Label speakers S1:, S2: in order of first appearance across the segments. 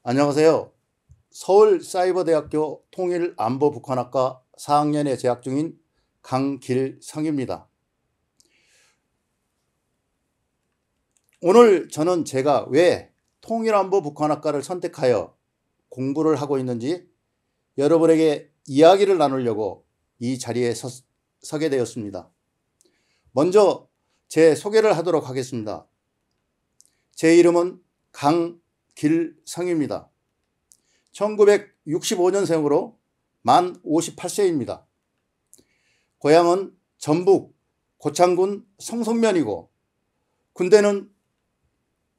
S1: 안녕하세요. 서울사이버대학교 통일안보북한학과 4학년에 재학 중인 강길성입니다. 오늘 저는 제가 왜 통일안보북한학과를 선택하여 공부를 하고 있는지 여러분에게 이야기를 나누려고 이 자리에 서게 되었습니다. 먼저 제 소개를 하도록 하겠습니다. 제 이름은 강길성입니다. 1965년생으로 만 58세입니다. 고향은 전북 고창군 성송면이고 군대는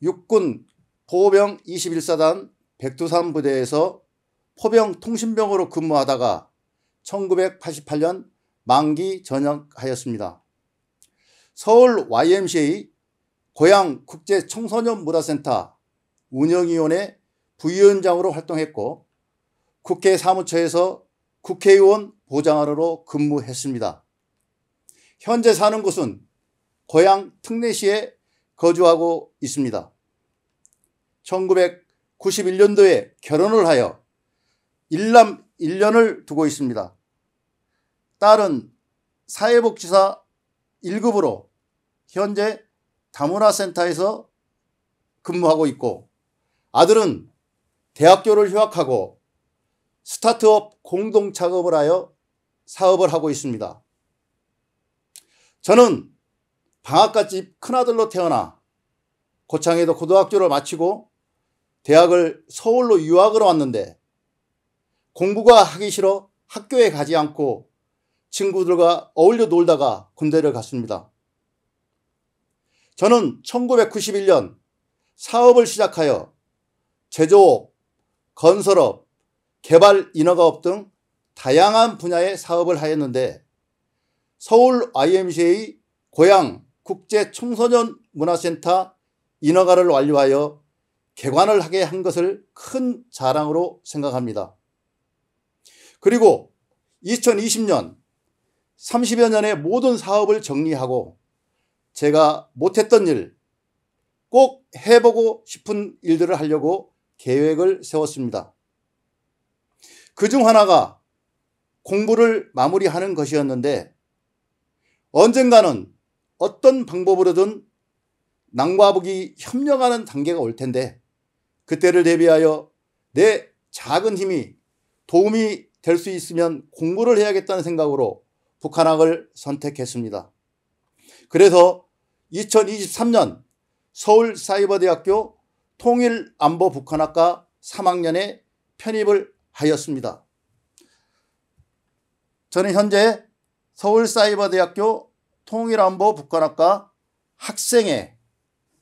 S1: 육군 포병 21사단 백두산 부대에서 포병 통신병으로 근무하다가 1988년 만기 전역하였습니다. 서울 YMCA 고양 국제청소년 문화센터 운영위원회 부위원장으로 활동했고 국회 사무처에서 국회의원 보좌관으로 근무했습니다. 현재 사는 곳은 고양 특례시에 거주하고 있습니다. 1991년도에 결혼을 하여 일남 1년을 두고 있습니다. 딸은 사회복지사 1급으로 현재 다문화센터에서 근무하고 있고 아들은 대학교를 휴학하고 스타트업 공동작업을 하여 사업을 하고 있습니다. 저는 방앗간집 큰아들로 태어나 고창에도 고등학교를 마치고 대학을 서울로 유학을 왔는데 공부가 하기 싫어 학교에 가지 않고 친구들과 어울려 놀다가 군대를 갔습니다. 저는 1991년 사업을 시작하여 제조업, 건설업, 개발 인허가업 등 다양한 분야의 사업을 하였는데 서울 YMCA 고양 국제청소년 문화센터 인허가를 완료하여 개관을 하게 한 것을 큰 자랑으로 생각합니다. 그리고 2020년 30여 년의 모든 사업을 정리하고 제가 못했던 일, 꼭 해보고 싶은 일들을 하려고 계획을 세웠습니다. 그중 하나가 공부를 마무리하는 것이었는데 언젠가는 어떤 방법으로든 남과 북이 협력하는 단계가 올 텐데 그때를 대비하여 내 작은 힘이 도움이 될 수 있으면 공부를 해야겠다는 생각으로 북한학을 선택했습니다. 그래서 2023년 서울사이버대학교 통일안보북한학과 3학년에 편입을 하였습니다. 저는 현재 서울사이버대학교 통일안보북한학과 학생회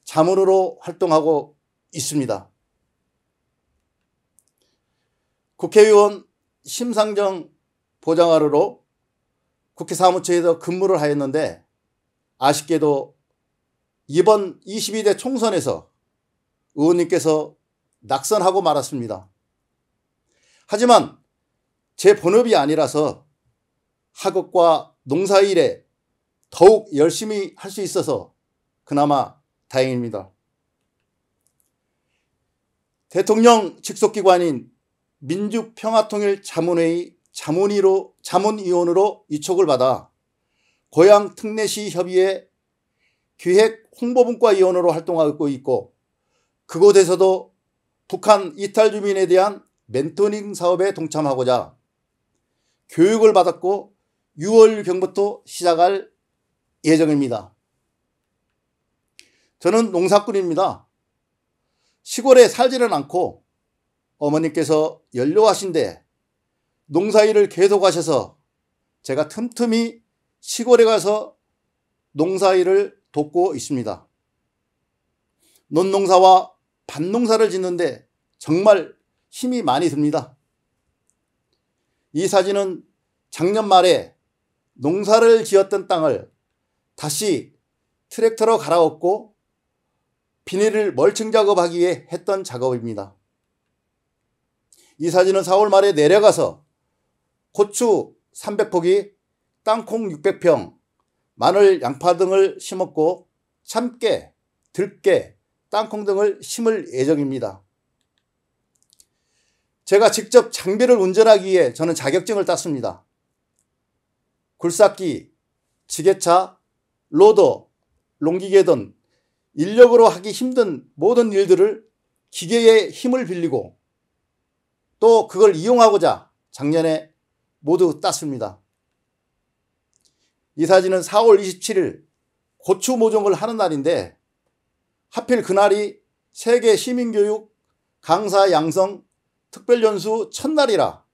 S1: 자문으로 활동하고 있습니다. 국회의원 심상정 보좌관으로 국회 사무처에서 근무를 하였는데 아쉽게도 이번 22대 총선에서 의원님께서 낙선하고 말았습니다. 하지만 제 본업이 아니라서 학업과 농사일에 더욱 열심히 할 수 있어서 그나마 다행입니다. 대통령 직속기관인 민주평화통일자문회의 자문위원으로 위촉을 받아 고양 특례시 협의회 기획 홍보분과위원으로 활동하고 있고 그곳에서도 북한 이탈 주민에 대한 멘토링 사업에 동참하고자 교육을 받았고 6월경부터 시작할 예정입니다. 저는 농사꾼입니다. 시골에 살지는 않고 어머니께서 연로하신데 농사일을 계속하셔서 제가 틈틈이 시골에 가서 농사일을 돕고 있습니다. 논농사와 밭농사를 짓는데 정말 힘이 많이 듭니다. 이 사진은 작년 말에 농사를 지었던 땅을 다시 트랙터로 갈아엎고 비닐을 멀칭 작업하기 위해 했던 작업입니다. 이 사진은 4월 말에 내려가서 고추 300포기, 땅콩 600평, 마늘, 양파 등을 심었고 참깨, 들깨, 땅콩 등을 심을 예정입니다. 제가 직접 장비를 운전하기 위해 저는 자격증을 땄습니다. 굴삭기, 지게차, 로더, 농기계 등 인력으로 하기 힘든 모든 일들을 기계의 힘을 빌리고 또 그걸 이용하고자 작년에 모두 땄습니다. 이 사진은 4월 27일 고추 모종을 하는 날인데 하필 그날이 세계 시민교육 강사 양성 특별연수 첫날이라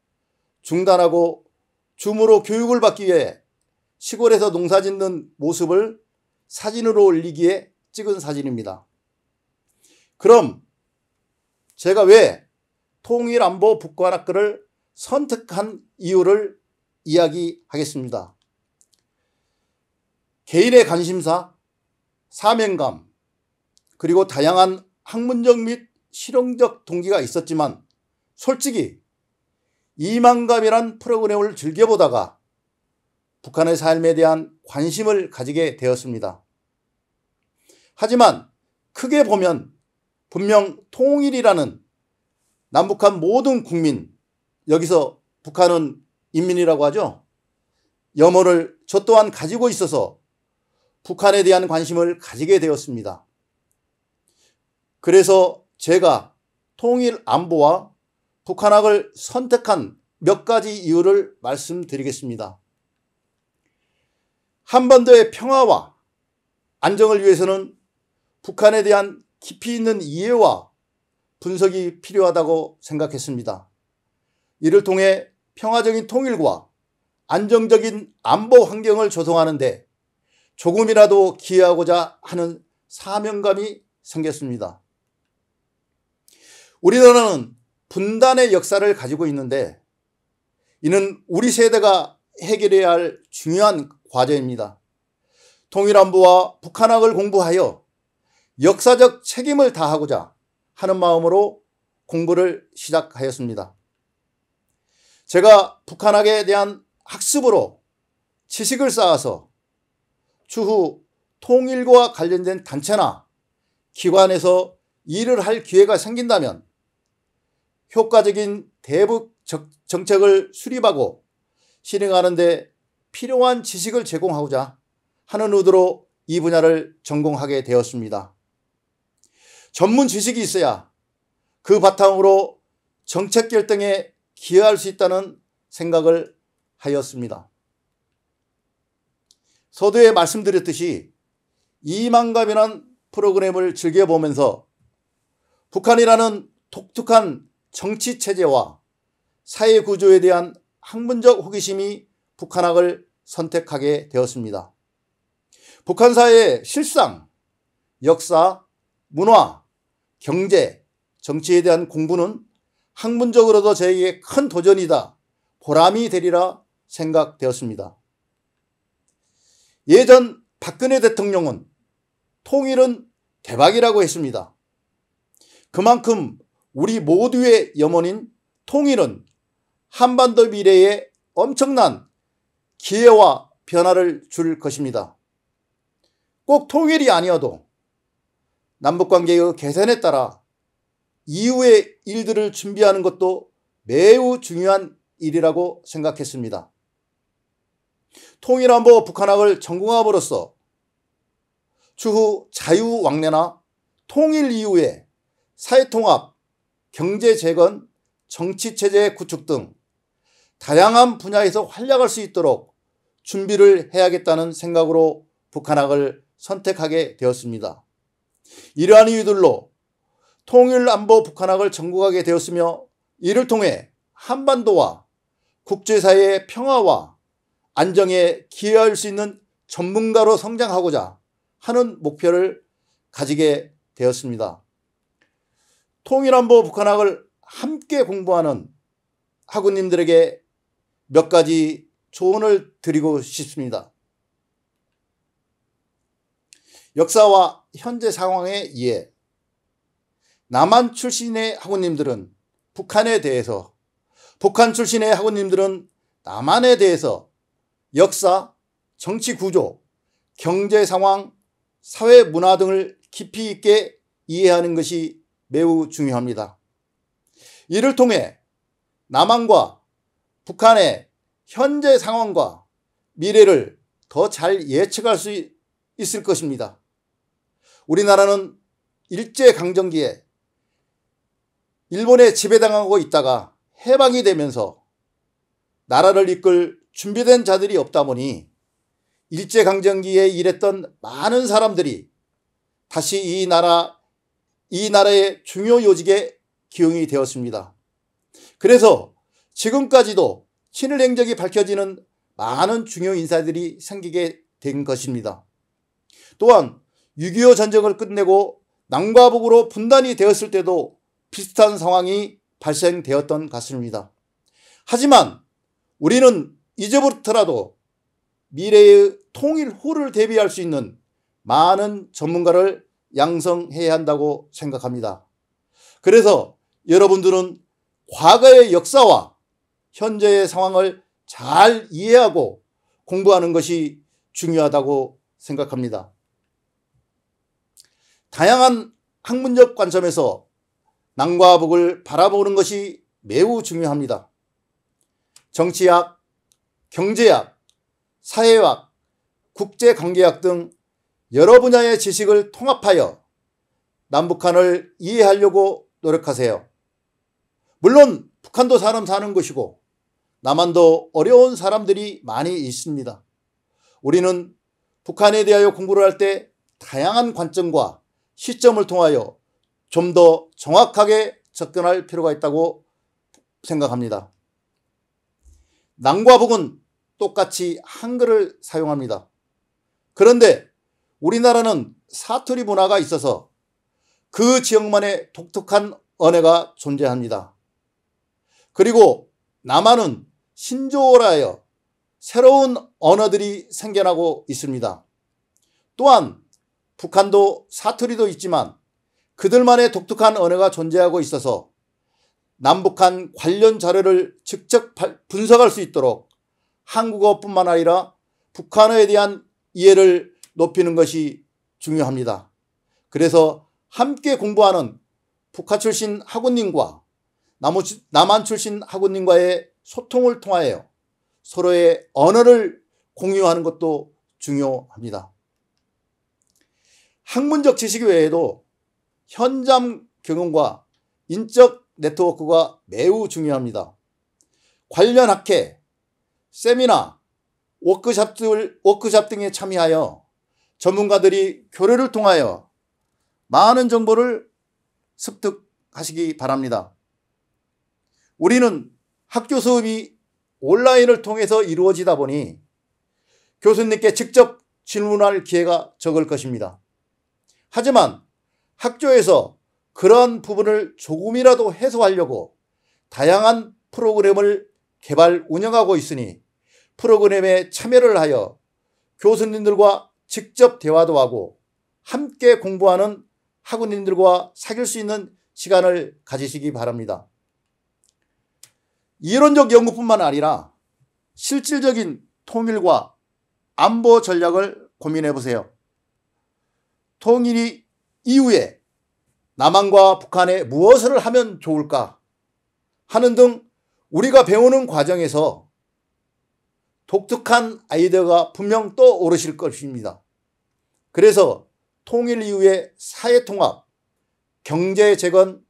S1: 중단하고 줌으로 교육을 받기 위해 시골에서 농사 짓는 모습을 사진으로 올리기에 찍은 사진입니다. 그럼 제가 왜 통일안보 북한학교를 선택한 이유를 이야기하겠습니다. 개인의 관심사, 사명감, 그리고 다양한 학문적 및 실용적 동기가 있었지만 솔직히 이만감이란 프로그램을 즐겨보다가 북한의 삶에 대한 관심을 가지게 되었습니다. 하지만 크게 보면 분명 통일이라는 남북한 모든 국민, 여기서 북한은 인민이라고 하죠. 염원을 저 또한 가지고 있어서 북한에 대한 관심을 가지게 되었습니다. 그래서 제가 통일 안보와 북한학을 선택한 몇 가지 이유를 말씀드리겠습니다. 한반도의 평화와 안정을 위해서는 북한에 대한 깊이 있는 이해와 분석이 필요하다고 생각했습니다. 이를 통해 평화적인 통일과 안정적인 안보 환경을 조성하는 데 조금이라도 기여하고자 하는 사명감이 생겼습니다. 우리나라는 분단의 역사를 가지고 있는데 이는 우리 세대가 해결해야 할 중요한 과제입니다. 통일안보와 북한학을 공부하여 역사적 책임을 다하고자 하는 마음으로 공부를 시작하였습니다. 제가 북한학에 대한 학습으로 지식을 쌓아서 추후 통일과 관련된 단체나 기관에서 일을 할 기회가 생긴다면 효과적인 대북 정책을 수립하고 실행하는 데 필요한 지식을 제공하고자 하는 의도로 이 분야를 전공하게 되었습니다. 전문 지식이 있어야 그 바탕으로 정책 결정에 기여할 수 있다는 생각을 하였습니다. 서두에 말씀드렸듯이 이만감이라는 프로그램을 즐겨보면서 북한이라는 독특한 정치체제와 사회구조에 대한 학문적 호기심이 북한학을 선택하게 되었습니다. 북한 사회의 실상, 역사, 문화, 경제, 정치에 대한 공부는 학문적으로도 저에게 큰 도전이다, 보람이 되리라 생각되었습니다. 예전 박근혜 대통령은 통일은 대박이라고 했습니다. 그만큼 우리 모두의 염원인 통일은 한반도 미래에 엄청난 기회와 변화를 줄 것입니다. 꼭 통일이 아니어도 남북관계의 개선에 따라 이후의 일들을 준비하는 것도 매우 중요한 일이라고 생각했습니다. 통일안보 북한학을 전공함으로써 추후 자유왕래나 통일 이후에 사회통합, 경제재건, 정치체제 구축 등 다양한 분야에서 활약할 수 있도록 준비를 해야겠다는 생각으로 북한학을 선택하게 되었습니다. 이러한 이유들로 통일안보 북한학을 전공하게 되었으며 이를 통해 한반도와 국제사회의 평화와 안정에 기여할 수 있는 전문가로 성장하고자 하는 목표를 가지게 되었습니다. 통일안보 북한학을 함께 공부하는 학우님들에게 몇 가지 조언을 드리고 싶습니다. 역사와 현재 상황에 의해 남한 출신의 학우님들은 북한에 대해서, 북한 출신의 학우님들은 남한에 대해서 역사, 정치 구조, 경제 상황, 사회 문화 등을 깊이 있게 이해하는 것이 매우 중요합니다. 이를 통해 남한과 북한의 현재 상황과 미래를 더 잘 예측할 수 있을 것입니다. 우리나라는 일제강점기에 일본에 지배당하고 있다가 해방이 되면서 나라를 이끌 준비된 자들이 없다 보니 일제강점기에 일했던 많은 사람들이 다시 이 나라의 중요 요직에 기용이 되었습니다. 그래서 지금까지도 친일 행적이 밝혀지는 많은 중요 인사들이 생기게 된 것입니다. 또한 6.25 전쟁을 끝내고 남과 북으로 분단이 되었을 때도 비슷한 상황이 발생되었던 것 같습니다. 하지만 우리는 이제부터라도 미래의 통일 후를 대비할 수 있는 많은 전문가를 양성해야 한다고 생각합니다. 그래서 여러분들은 과거의 역사와 현재의 상황을 잘 이해하고 공부하는 것이 중요하다고 생각합니다. 다양한 학문적 관점에서 남과 북을 바라보는 것이 매우 중요합니다. 정치학, 경제학, 사회학, 국제관계학 등 여러 분야의 지식을 통합하여 남북한을 이해하려고 노력하세요. 물론 북한도 사람 사는 것이고 남한도 어려운 사람들이 많이 있습니다. 우리는 북한에 대하여 공부를 할 때 다양한 관점과 시점을 통하여 좀 더 정확하게 접근할 필요가 있다고 생각합니다. 남과 북은 똑같이 한글을 사용합니다. 그런데 우리나라는 사투리 문화가 있어서 그 지역만의 독특한 언어가 존재합니다. 그리고 남한은 신조어라 하여 새로운 언어들이 생겨나고 있습니다. 또한 북한도 사투리도 있지만 그들만의 독특한 언어가 존재하고 있어서 남북한 관련 자료를 직접 분석할 수 있도록 한국어뿐만 아니라 북한어에 대한 이해를 높이는 것이 중요합니다. 그래서 함께 공부하는 북한 출신 학우님과 남한 출신 학우님과의 소통을 통하여 서로의 언어를 공유하는 것도 중요합니다. 학문적 지식 외에도 현장 경험과 인적 네트워크가 매우 중요합니다. 관련 학회, 세미나, 워크숍 등에 참여하여 전문가들이 교류를 통하여 많은 정보를 습득하시기 바랍니다. 우리는 학교 수업이 온라인을 통해서 이루어지다 보니 교수님께 직접 질문할 기회가 적을 것입니다. 하지만 학교에서 그러한 부분을 조금이라도 해소하려고 다양한 프로그램을 개발 운영하고 있으니 프로그램에 참여를 하여 교수님들과 직접 대화도 하고 함께 공부하는 학우님들과 사귈 수 있는 시간을 가지시기 바랍니다. 이론적 연구뿐만 아니라 실질적인 통일과 안보 전략을 고민해 보세요. 통일 이후에 남한과 북한에 무엇을 하면 좋을까 하는 등 우리가 배우는 과정에서 독특한 아이디어가 분명 떠오르실 것입니다. 그래서 통일 이후의 사회통합, 경제재건,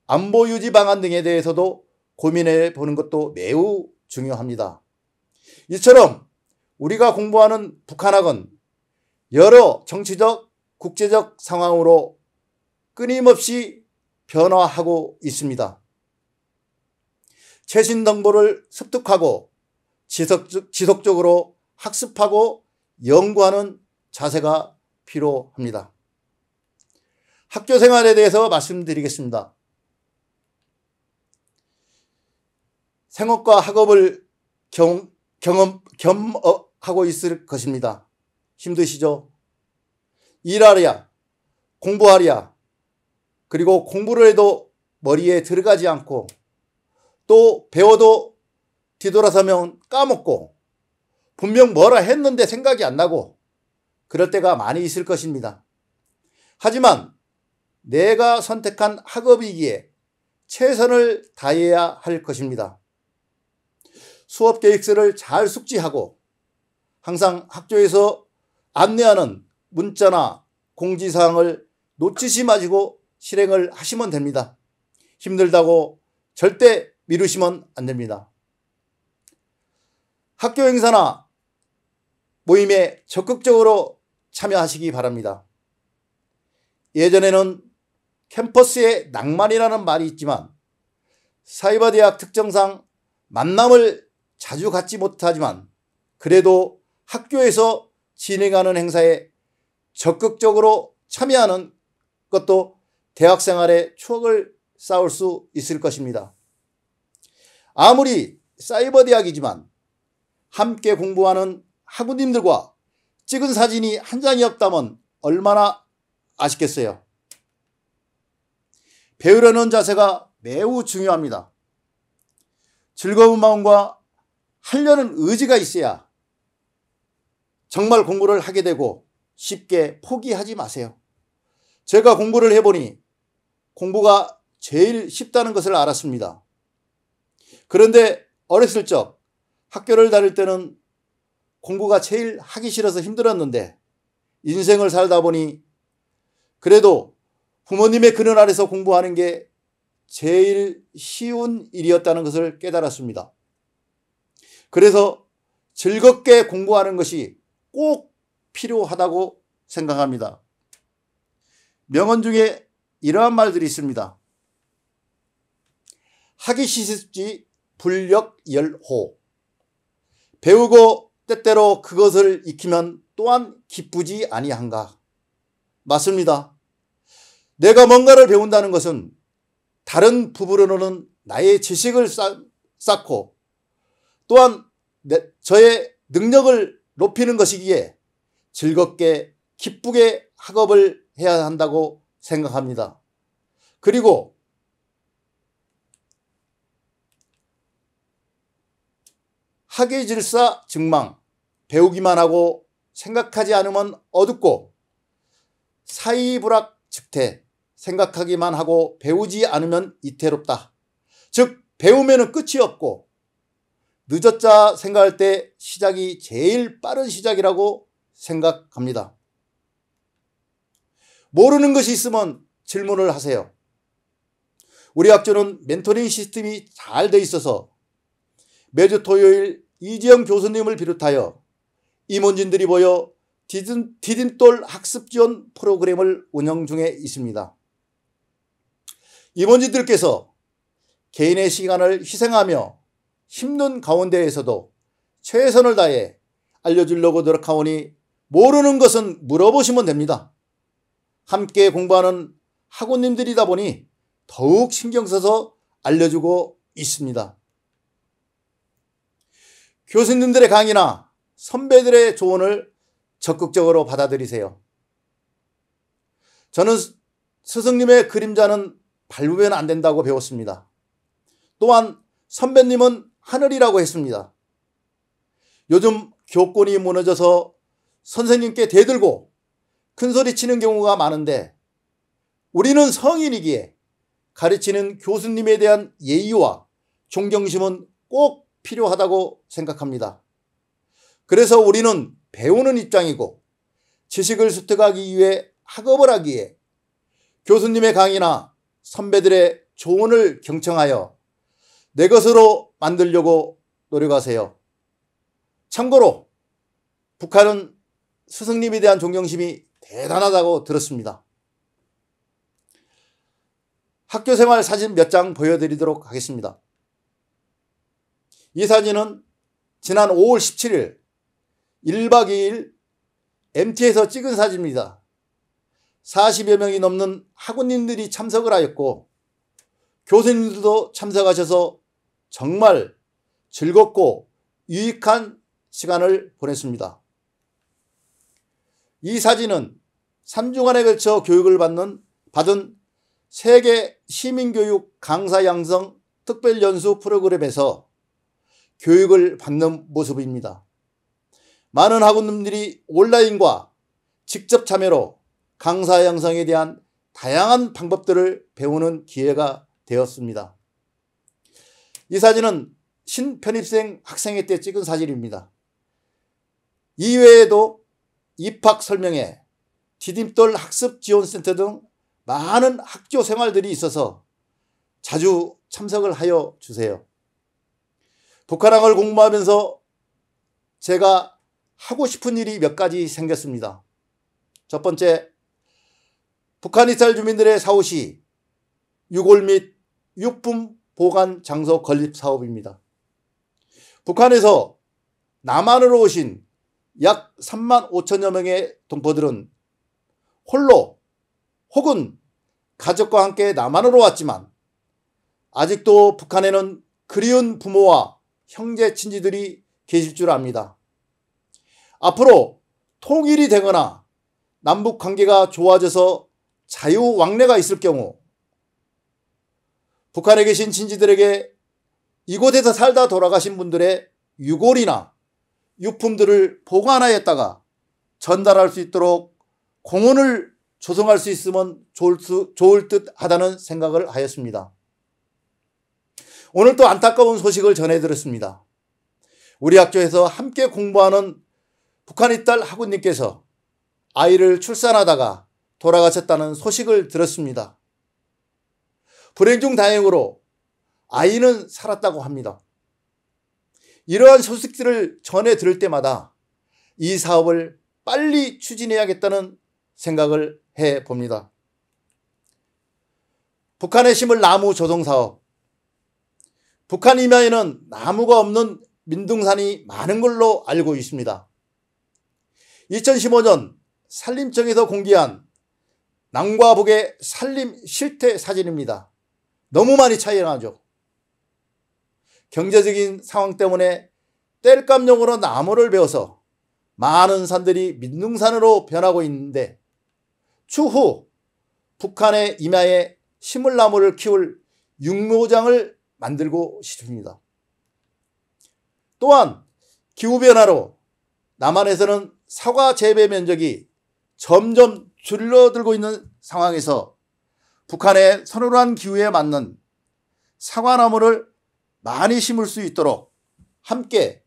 S1: 안보 유지 방안 등에 대해서도 고민해 보는 것도 매우 중요합니다. 이처럼 우리가 공부하는 북한학은 여러 정치적, 국제적 상황으로 끊임없이 변화하고 있습니다. 최신 정보를 습득하고 지속적으로 학습하고 연구하는 자세가 필요합니다. 학교 생활에 대해서 말씀드리겠습니다. 생업과 학업을 겸하고 있을 것입니다. 힘드시죠? 일하랴, 공부하랴, 그리고 공부를 해도 머리에 들어가지 않고 또 배워도 뒤돌아서면 까먹고 분명 뭐라 했는데 생각이 안 나고 그럴 때가 많이 있을 것입니다. 하지만 내가 선택한 학업이기에 최선을 다해야 할 것입니다. 수업 계획서를 잘 숙지하고 항상 학교에서 안내하는 문자나 공지사항을 놓치지 마시고 실행을 하시면 됩니다. 힘들다고 절대 미루시면 안 됩니다. 학교 행사나 모임에 적극적으로 참여하시기 바랍니다. 예전에는 캠퍼스의 낭만이라는 말이 있지만 사이버대학 특성상 만남을 자주 갖지 못하지만 그래도 학교에서 진행하는 행사에 적극적으로 참여하는 것도 대학생활의 추억을 쌓을 수 있을 것입니다. 아무리 사이버대학이지만 함께 공부하는 학우님들과 찍은 사진이 한 장이 없다면 얼마나 아쉽겠어요. 배우려는 자세가 매우 중요합니다. 즐거운 마음과 하려는 의지가 있어야 정말 공부를 하게 되고 쉽게 포기하지 마세요. 제가 공부를 해보니 공부가 제일 쉽다는 것을 알았습니다. 그런데 어렸을 적 학교를 다닐 때는 공부가 제일 하기 싫어서 힘들었는데 인생을 살다 보니 그래도 부모님의 그늘 아래서 공부하는 게 제일 쉬운 일이었다는 것을 깨달았습니다. 그래서 즐겁게 공부하는 것이 꼭 필요하다고 생각합니다. 명언 중에 이러한 말들이 있습니다. 하기 시습지 불역열호. 배우고 때때로 그것을 익히면 또한 기쁘지 아니한가. 맞습니다. 내가 뭔가를 배운다는 것은 다른 부분으로는 나의 지식을 쌓고 또한 저의 능력을 높이는 것이기에 즐겁게 기쁘게 학업을 해야 한다고 생각합니다. 그리고 학예질사 증망, 배우기만 하고 생각하지 않으면 어둡고 사이불학 즉태, 생각하기만 하고 배우지 않으면 이태롭다. 즉 배우면 끝이 없고 늦었자 생각할 때 시작이 제일 빠른 시작이라고 생각합니다. 모르는 것이 있으면 질문을 하세요. 우리 학교는 멘토링 시스템이 잘 돼 있어서 매주 토요일 이지영 교수님을 비롯하여 임원진들이 모여 디딤돌 학습 지원 프로그램을 운영 중에 있습니다. 임원진들께서 개인의 시간을 희생하며 힘든 가운데에서도 최선을 다해 알려주려고 노력하오니 모르는 것은 물어보시면 됩니다. 함께 공부하는 학우님들이다 보니 더욱 신경 써서 알려주고 있습니다. 교수님들의 강의나 선배들의 조언을 적극적으로 받아들이세요. 저는 스승님의 그림자는 밟으면 안 된다고 배웠습니다. 또한 선배님은 하늘이라고 했습니다. 요즘 교권이 무너져서 선생님께 대들고 큰소리 치는 경우가 많은데 우리는 성인이기에 가르치는 교수님에 대한 예의와 존경심은 꼭 필요하다고 생각합니다. 그래서 우리는 배우는 입장이고 지식을 습득하기 위해 학업을 하기에 교수님의 강의나 선배들의 조언을 경청하여 내 것으로 만들려고 노력하세요. 참고로 북한은 스승님에 대한 존경심이 대단하다고 들었습니다. 학교생활 사진 몇 장 보여드리도록 하겠습니다. 이 사진은 지난 5월 17일 1박 2일 MT에서 찍은 사진입니다. 40여 명이 넘는 학우님들이 참석을 하였고 교수님들도 참석하셔서 정말 즐겁고 유익한 시간을 보냈습니다. 이 사진은 3주간에 걸쳐 교육을 받은 세계 시민교육 강사 양성 특별연수 프로그램에서 교육을 받는 모습입니다. 많은 학우님들이 온라인과 직접 참여로 강사 양성에 대한 다양한 방법들을 배우는 기회가 되었습니다. 이 사진은 신편입생 학생회 때 찍은 사진입니다. 이외에도 입학 설명회, 디딤돌 학습지원센터 등 많은 학교 생활들이 있어서 자주 참석을 하여 주세요. 북한어를 공부하면서 제가 하고 싶은 일이 몇 가지 생겼습니다. 첫 번째, 북한 이탈 주민들의 사후시 유골 및 유품 보관 장소 건립 사업입니다. 북한에서 남한으로 오신 약 3만 5천여 명의 동포들은 홀로 혹은 가족과 함께 남한으로 왔지만 아직도 북한에는 그리운 부모와 형제 친지들이 계실 줄 압니다. 앞으로 통일이 되거나 남북 관계가 좋아져서 자유왕래가 있을 경우 북한에 계신 친지들에게 이곳에서 살다 돌아가신 분들의 유골이나 유품들을 보관하였다가 전달할 수 있도록 공원을 조성할 수 있으면 좋을 듯 하다는 생각을 하였습니다. 오늘 또 안타까운 소식을 전해드렸습니다. 우리 학교에서 함께 공부하는 북한 이딸 학우님께서 아이를 출산하다가 돌아가셨다는 소식을 들었습니다. 불행 중 다행으로 아이는 살았다고 합니다. 이러한 소식들을 전해 들을 때마다 이 사업을 빨리 추진해야겠다는 생각을 해 봅니다. 북한에 심을 나무 조성 사업. 북한 이마에는 나무가 없는 민둥산이 많은 걸로 알고 있습니다. 2015년 산림청에서 공개한 남과 북의 산림 실태 사진입니다. 너무 많이 차이가 나죠. 경제적인 상황 때문에 땔감용으로 나무를 베어서 많은 산들이 민둥산으로 변하고 있는데 추후 북한의 이마에 심을 나무를 키울 육묘장을 만들고 싶습니다. 또한 기후변화로 남한에서는 사과 재배 면적이 점점 줄어들고 있는 상황에서 북한의 서늘한 기후에 맞는 사과나무를 많이 심을 수 있도록 함께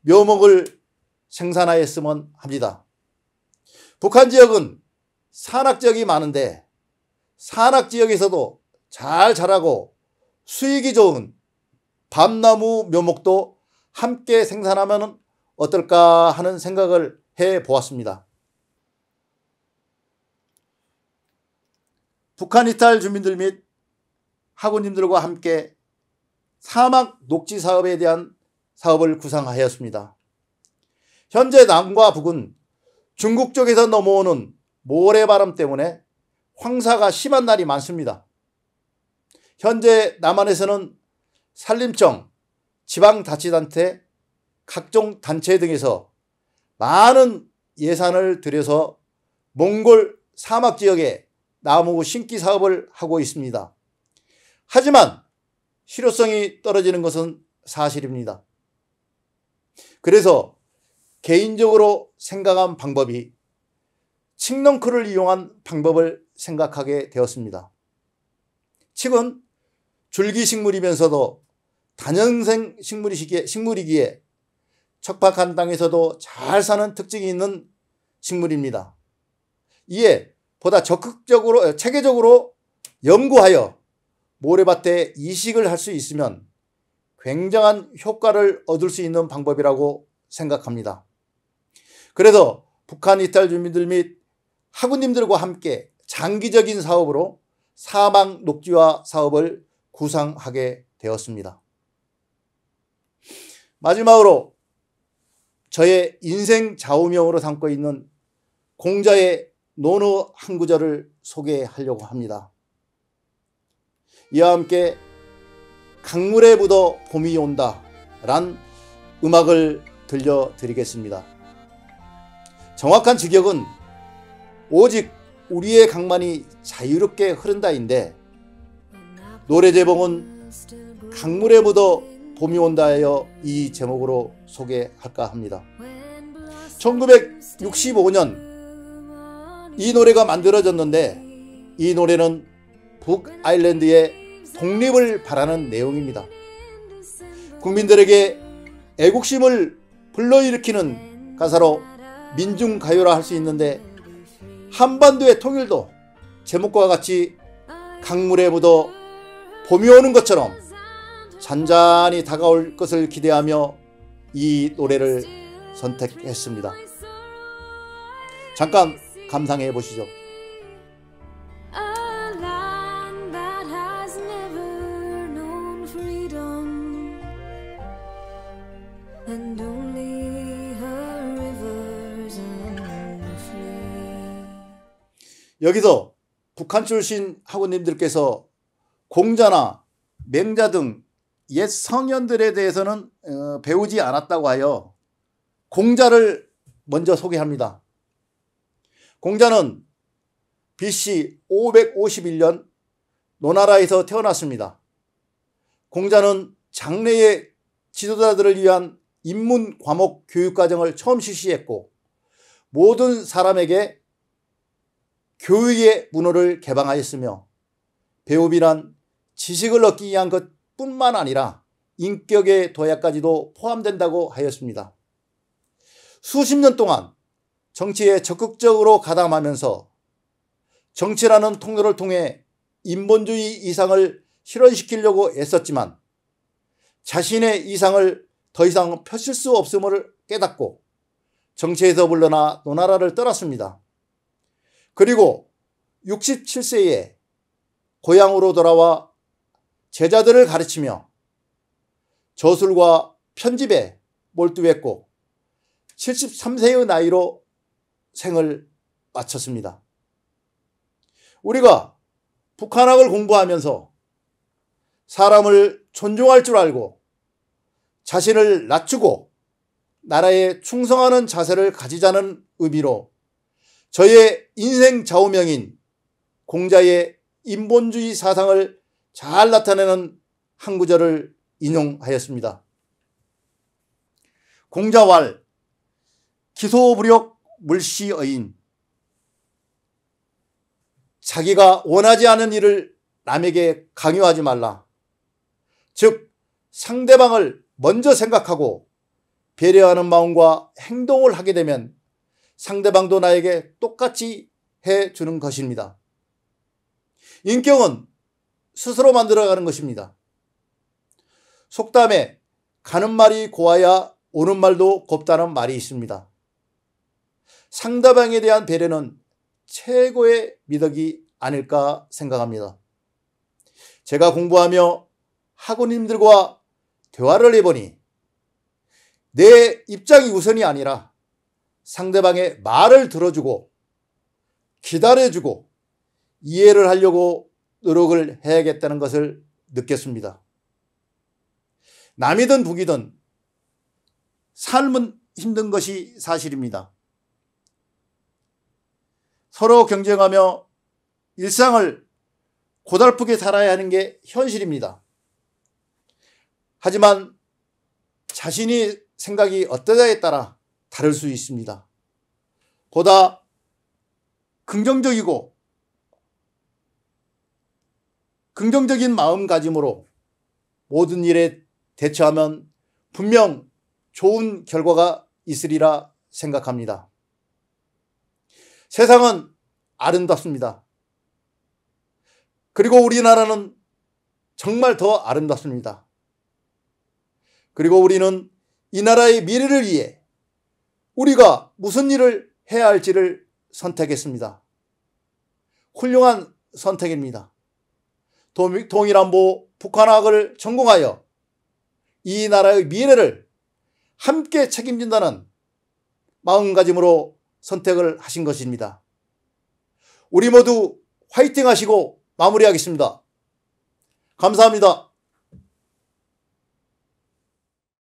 S1: 묘목을 생산하였으면 합니다. 북한 지역은 산악지역이 많은데 산악지역에서도 잘 자라고 수익이 좋은 밤나무 묘목도 함께 생산하면 어떨까 하는 생각을 해 보았습니다. 북한 이탈 주민들 및 학우님들과 함께 사막 녹지 사업에 대한 사업을 구상하였습니다. 현재 남과 북은 중국 쪽에서 넘어오는 모래바람 때문에 황사가 심한 날이 많습니다. 현재 남한에서는 산림청, 지방자치단체, 각종 단체 등에서 많은 예산을 들여서 몽골 사막지역에 나무 심기 사업을 하고 있습니다. 하지만 실효성이 떨어지는 것은 사실입니다. 그래서 개인적으로 생각한 방법이 칡넝쿨을 이용한 방법을 생각하게 되었습니다. 칡은 줄기식물이면서도 다년생 식물이기에 척박한 땅에서도 잘 사는 특징이 있는 식물입니다. 이에 보다 적극적으로 체계적으로 연구하여 모래밭에 이식을 할 수 있으면 굉장한 효과를 얻을 수 있는 방법이라고 생각합니다. 그래서 북한 이탈 주민들 및 학우님들과 함께 장기적인 사업으로 사막 녹지화 사업을 구상하게 되었습니다. 마지막으로 저의 인생 좌우명으로 삼고 있는 공자의 논어 한 구절을 소개하려고 합니다. 이와 함께 강물에 묻어 봄이 온다 란 음악을 들려드리겠습니다. 정확한 직역은 오직 우리의 강만이 자유롭게 흐른다인데 노래 제목은 강물에 묻어 봄이 온다하여 이 제목으로 소개할까 합니다. 1965년 이 노래가 만들어졌는데 이 노래는 북아일랜드의 독립을 바라는 내용입니다. 국민들에게 애국심을 불러일으키는 가사로 민중가요라 할 수 있는데, 한반도의 통일도 제목과 같이 강물에 묻어 봄이 오는 것처럼 잔잔히 다가올 것을 기대하며 이 노래를 선택했습니다. 잠깐 감상해 보시죠. 여기서 북한 출신 학우님들께서 공자나 맹자 등 옛 성현들에 대해서는 배우지 않았다고 하여 공자를 먼저 소개합니다. 공자는 BC 551년 노나라에서 태어났습니다. 공자는 장래의 지도자들을 위한 인문 과목 교육과정을 처음 실시했고, 모든 사람에게 교육의 문호를 개방하였으며, 배움이란 지식을 얻기 위한 것뿐만 아니라 인격의 도약까지도 포함된다고 하였습니다. 수십 년 동안 정치에 적극적으로 가담하면서 정치라는 통로를 통해 인본주의 이상을 실현시키려고 애썼지만, 자신의 이상을 더 이상 펼칠 수 없음을 깨닫고 정치에서 물러나 노나라를 떠났습니다. 그리고 67세에 고향으로 돌아와 제자들을 가르치며 저술과 편집에 몰두했고 73세의 나이로 생을 마쳤습니다. 우리가 북한학을 공부하면서 사람을 존중할 줄 알고 자신을 낮추고 나라에 충성하는 자세를 가지자는 의미로 저의 인생 좌우명인 공자의 인본주의 사상을 잘 나타내는 한 구절을 인용하였습니다. 공자왈 기소부력 물시어인. 자기가 원하지 않은 일을 남에게 강요하지 말라. 즉 상대방을 먼저 생각하고 배려하는 마음과 행동을 하게 되면 상대방도 나에게 똑같이 해주는 것입니다. 인격은 스스로 만들어가는 것입니다. 속담에 가는 말이 고와야 오는 말도 곱다는 말이 있습니다. 상대방에 대한 배려는 최고의 미덕이 아닐까 생각합니다. 제가 공부하며 학우님들과 대화를 해보니 내 입장이 우선이 아니라 상대방의 말을 들어주고 기다려주고 이해를 하려고 노력을 해야겠다는 것을 느꼈습니다. 남이든 북이든 삶은 힘든 것이 사실입니다. 서로 경쟁하며 일상을 고달프게 살아야 하는 게 현실입니다. 하지만 자신이 생각이 어떠냐에 따라 다를 수 있습니다. 보다 긍정적인 마음가짐으로 모든 일에 대처하면 분명 좋은 결과가 있으리라 생각합니다. 세상은 아름답습니다. 그리고 우리나라는 정말 더 아름답습니다. 그리고 우리는 이 나라의 미래를 위해 우리가 무슨 일을 해야 할지를 선택했습니다. 훌륭한 선택입니다. 동일안보 북한학을 전공하여 이 나라의 미래를 함께 책임진다는 마음가짐으로 선택을 하신 것입니다. 우리 모두 화이팅 하시고 마무리하겠습니다. 감사합니다.